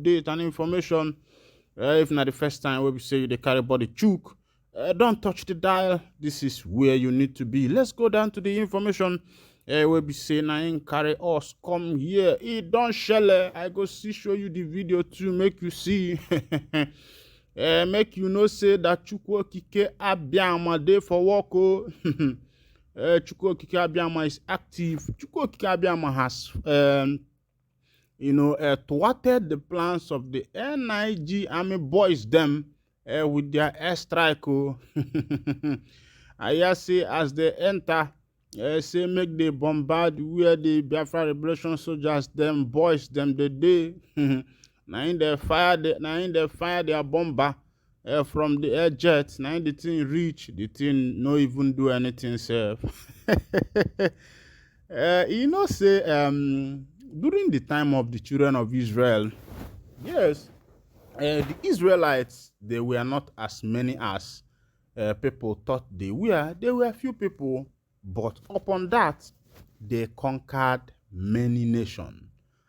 update and information. If not the first time we say you dey carry body chook, don't touch the dial. This is where you need to be. Let's go down to the information. We be say na him carry us come here. It don't shell. I go see show you the video too, make you see. Make you know say that Chukwu Okike Abiama dey for work. Chukwu Okike Abiama is active. Chukwu Okike Abiama has thwarted the plans of the NIG Army boys them with their airstrike. I hear say as they enter, say make they bombard where the Biafra Liberation soldiers them boys them the day. Now in they fire their bomber from the air jet. Now the thing reach, the thing no even do anything self. Say during the time of the children of Israel, yes, the Israelites, they were not as many as people thought they were. There were few people, but upon that, they conquered many nations.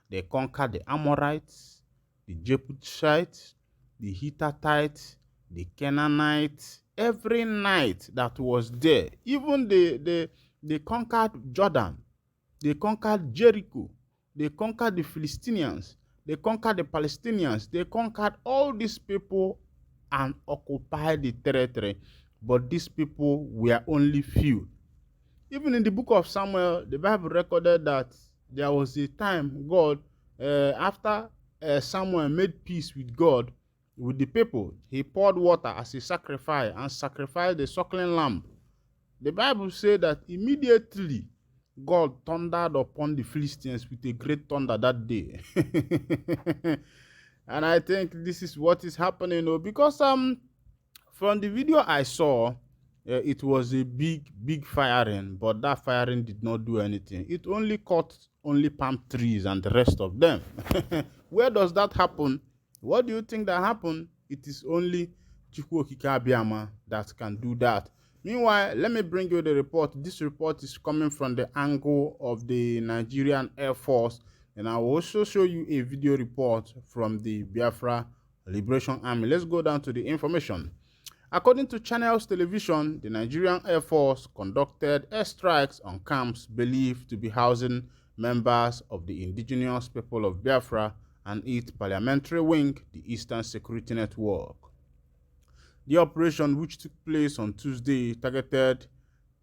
They conquered the Amorites, the Jebusites, the Hittites, the Canaanites, every night that was there. Even they conquered Jordan, they conquered Jericho, they conquered the Philistines, they conquered the Palestinians, they conquered all these people and occupied the territory. But these people were only few. Even in the book of Samuel, the Bible recorded that there was a time God, after Samuel made peace with God, with the people, he poured water as a sacrifice and sacrificed the suckling lamb. The Bible said that immediately God thundered upon the Philistines with a great thunder that day. And I think this is what is happening, because from the video I saw, it was a big firing, but that firing did not do anything. It only caught palm trees and the rest of them. Where does that happen? What do you think that happened? It is only Chukwu Okike Abiama that can do that. Meanwhile, let me bring you the report. This report is coming from the angle of the Nigerian Air Force, and I will also show you a video report from the Biafra Liberation Army. Let's go down to the information. According to Channels Television, the Nigerian Air Force conducted airstrikes on camps believed to be housing members of the indigenous people of Biafra and its parliamentary wing, the Eastern Security Network. The operation, which took place on Tuesday, targeted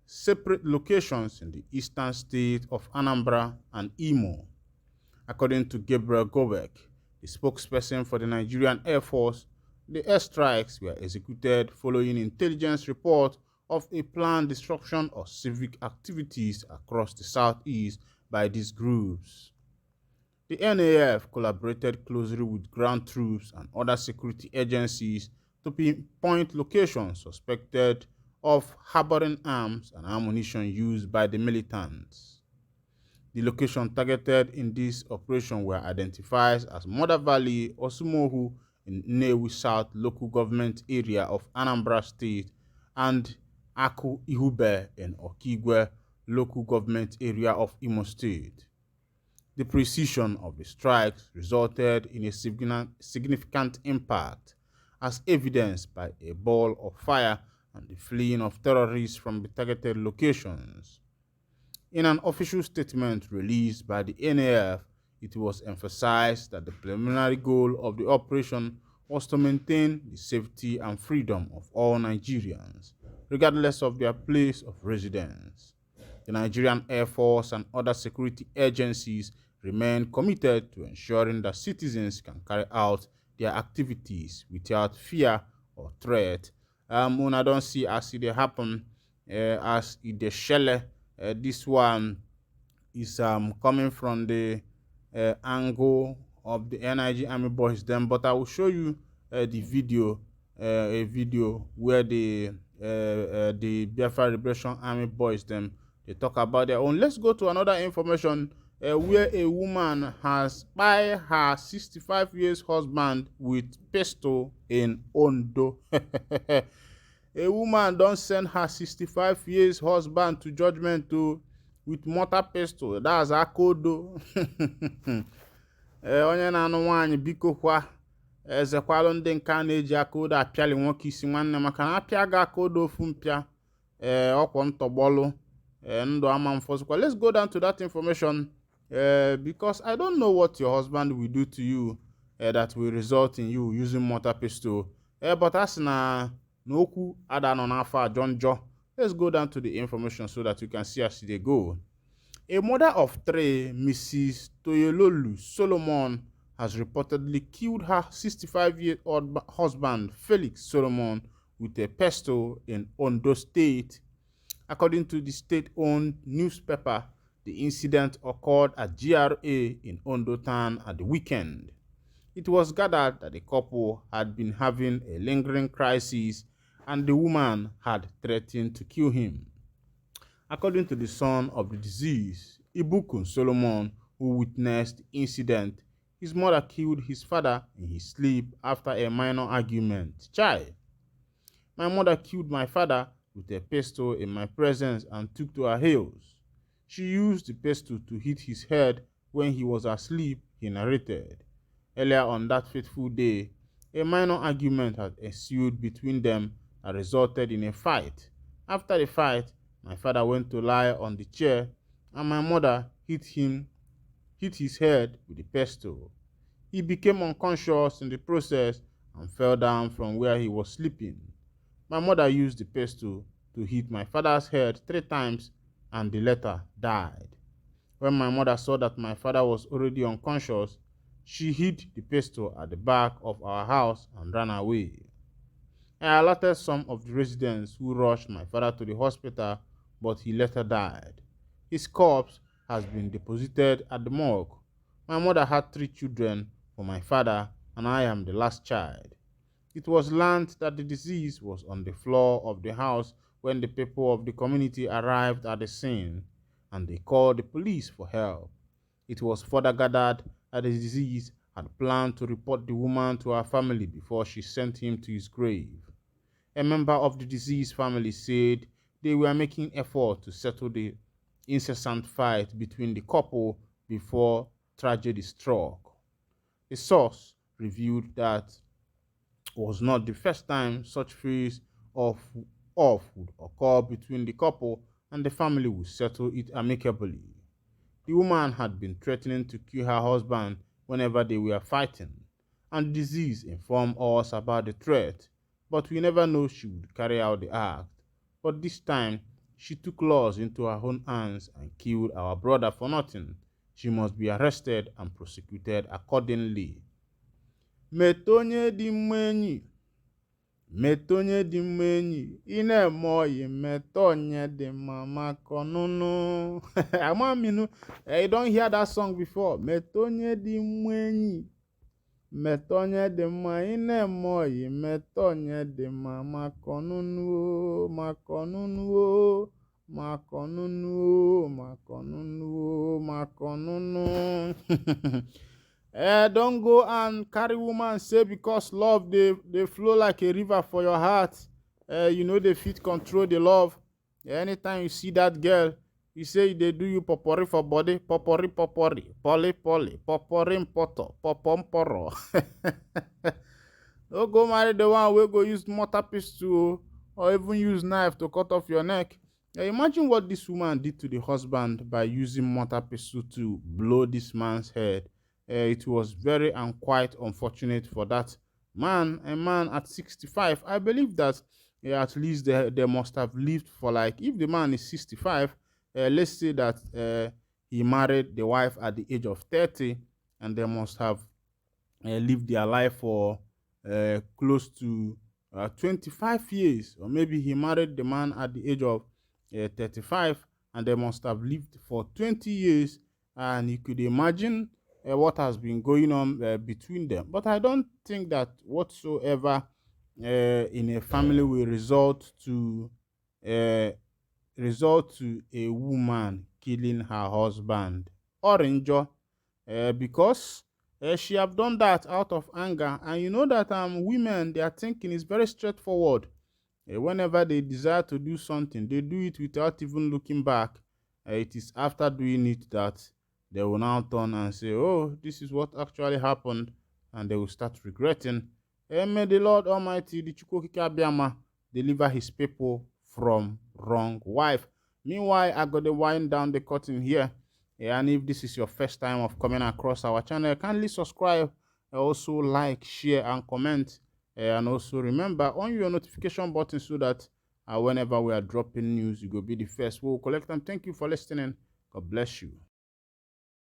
separate locations in the eastern state of Anambra and Imo. According to Gabriel Govek, the spokesperson for the Nigerian Air Force, the airstrikes were executed following intelligence report of a planned destruction of civic activities across the southeast by these groups. The NAF collaborated closely with ground troops and other security agencies to pinpoint locations suspected of harboring arms and ammunition used by the militants. The locations targeted in this operation were identified as Mother Valley, Osumohu in Nnewi South local government area of Anambra State and Aku Ihube in Okigwe local government area of Imo State. The precision of the strikes resulted in a significant impact, as evidenced by a ball of fire and the fleeing of terrorists from the targeted locations. In an official statement released by the NAF, it was emphasized that the preliminary goal of the operation was to maintain the safety and freedom of all Nigerians, regardless of their place of residence. The Nigerian Air Force and other security agencies remain committed to ensuring that citizens can carry out their activities without fear or threat. When I don't see as it happen, as it the shell, this one is coming from the angle of the NIG Army boys them, but I will show you the video, a video where the Biafra Liberation Army boys them, they talk about their own. Let's go to another information. Where a woman has by her 65 years husband with pesto in Ondo. A woman don't send her 65 years husband to judgment with mortar pesto. That's Akodo. onye na-anụ nwaanyị biko kwa ezekwalụ ndị nke a na-eji aka odo apịali nwoke isi nwanne maka na apịa ga aka odo ofu mpịa ọkwọ ntọgbọlụ ndụ ama mfọzikwa. Let's go down to that information because I don't know what your husband will do to you that will result in you using mortar pestle. But as na okwu ada nọ n'afọ a njọ. Let's go down to the information so that you can see as they go. A mother of 3, Mrs. Toyololu Solomon, has reportedly killed her 65-year-old husband, Felix Solomon, with a pestle in Ondo State. According to the state-owned newspaper, the incident occurred at GRA in Ondo Town at the weekend. It was gathered that the couple had been having a lingering crisis and the woman had threatened to kill him. According to the son of the deceased, Ibukun Solomon, who witnessed the incident, his mother killed his father in his sleep after a minor argument. Chai! My mother killed my father with a pestle in my presence and took to her heels. She used the pestle to hit his head when he was asleep, he narrated. Earlier on that fateful day, a minor argument had ensued between them that resulted in a fight. After the fight, my father went to lie on the chair and my mother hit his head with the pestle. He became unconscious in the process and fell down from where he was sleeping. My mother used the pestle to hit my father's head 3 times and the latter died. When my mother saw that my father was already unconscious, she hid the pestle at the back of our house and ran away. I alerted some of the residents who rushed my father to the hospital, but he later died. His corpse has been deposited at the morgue. My mother had 3 children for my father, and I am the last child. It was learned that the deceased was on the floor of the house when the people of the community arrived at the scene, and they called the police for help. It was further gathered that the deceased had planned to report the woman to her family before she sent him to his grave. A member of the deceased family said they were making effort to settle the incessant fight between the couple before tragedy struck. The source revealed that it was not the first time such fears of would occur between the couple and the family would settle it amicably. The woman had been threatening to kill her husband whenever they were fighting, and the deceased informed us about the threat, but we never knew she would carry out the act. But this time, she took laws into her own hands and killed our brother for nothing. She must be arrested and prosecuted accordingly. Metonye di mwenyi. Metonye di mwenyi. Ine moyi metonye di mama konunu. Amaminu, you don't hear that song before. Metonye di mwenyi. Metonye di mwenyi. Ine moyi metonye di mama konunu. Makonunu. Makonunu. Makonunu. Makonunu. Don't go and carry woman say because love they flow like a river for your heart. They fit control the love. Anytime you see that girl, you say they do you popori for body, popori, poli, poporim poto, popomporo. Don't go marry the one who go use mortar pestle or even use knife to cut off your neck. Imagine what this woman did to the husband by using mortar pestle to blow this man's head. It was very and quite unfortunate for that man. A man at 65, I believe that at least they must have lived for like, if the man is 65, let's say that he married the wife at the age of 30, and they must have lived their life for close to 25 years, or maybe he married the man at the age of 35, and they must have lived for 20 years, and you could imagine what has been going on between them. But I don't think that whatsoever in a family will result to a woman killing her husband or injure, because she have done that out of anger. And you know that women, their thinking is very straightforward. Whenever they desire to do something, they do it without even looking back. It is after doing it that they will now turn and say, oh, this is what actually happened, and they will start regretting. And may the Lord Almighty, the Chukwokike Abiyama, deliver his people from wrong wife. Meanwhile, I got to wind down the curtain here. And if this is your first time of coming across our channel, kindly subscribe, also like, share, and comment. And also remember, on your notification button so that whenever we are dropping news, you will be the first. We'll collect them. Thank you for listening. God bless you.